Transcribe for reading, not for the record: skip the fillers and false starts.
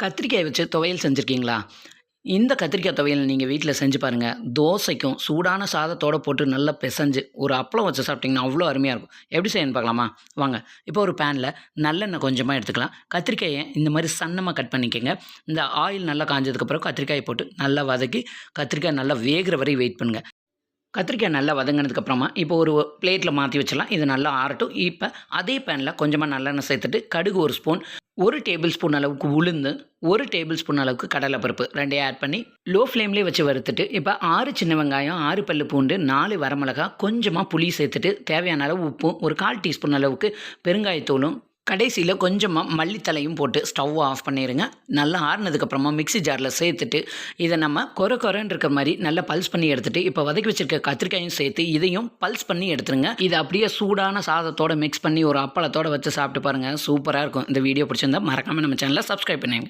கத்திரிக்காய் வச்சு துவையல் செஞ்சுருக்கீங்களா? இந்த கத்திரிக்காய் துவையல் நீங்க வீட்ல செஞ்சு பாருங்க. தோசைக்கும் சூடான சாதத்தோட போட்டு நல்லா பெசஞ்சு, ஒரு அப்பளம் வச்சு சாப்பிட்டீங்கன்னா, அவ்வளோ அருமையா இருக்கும். எப்படி செய்யணும்னு பார்க்கலாமா? வாங்க. இப்போ ஒரு பேன்ல நல்லெண்ணெய் கொஞ்சமா எடுத்துக்கலாம். கத்திரிக்காய இந்த மாரி சன்னமா கட் பண்ணிக்கங்க. இந்த ஆயில் நல்லா காஞ்சதுக்கப்புறம் கத்திரிக்காய போட்டு நல்லா வதக்கி, கத்திரிக்காய் நல்லா வேகுற வரை வெயிட் பண்ணுங்க. கத்திரிக்காய் நல்லா வதங்கினதுக்கப்புறமா, இப்போ ஒரு பிளேட்ல மாத்தி வச்சுடலாம். இது நல்லா ஆறட்டும். இப்ப அதே பேன்ல கொஞ்சமா நல்லெண்ணெய் சேர்த்துட்டு, கடுகு 1 ஸ்பூன், 1 டேபிள் ஸ்பூன் அளவுக்கு உளுந்து, 1 டேபிள் ஸ்பூன் அளவுக்கு கடலைப்பருப்பு 2யும் ஆட் பண்ணி, லோ ஃப்ளேம்லயே வச்சு வறுத்துட்டு, இப்ப 6 சின்ன வெங்காயம், 6 பல்லு பூண்டு, 4 வரமிளகா, கொஞ்சமா புளி சேர்த்துட்டு, தேவையான அளவு உப்பும், ஒரு 1/4 டீஸ்பூன் அளவுக்கு பெருங்காயத்தூளும், கடைசியில கொஞ்சமா மல்லித்தழையும் போட்டு ஸ்டவ் ஆஃப் பண்ணிருங்க. நல்லா ஆறுனதுக்கப்புறமா மிக்ஸி ஜார்ல சேர்த்துட்டு, இத நம்ம கொர கொரன்னு இருக்கிற மாரி நல்லா பல்ஸ் பண்ணி எடுத்துட்டு, இப்ப வதக்கி வச்சிருக்க கத்திரிக்காயும் சேர்த்து, இதையும் பல்ஸ் பண்ணி எடுத்துருங்க. இத அப்படியே சூடான சாதத்தோட மிக்ஸ் பண்ணி ஒரு அப்பளத்தோட வச்சு சாப்பிட்டு பாருங்க. சூப்பரா இருக்கும். இந்த வீடியோ பிடிச்சிருந்தா மறக்காம நம்ம சேனல சப்ஸ்கிரைப் பண்ணுங்க.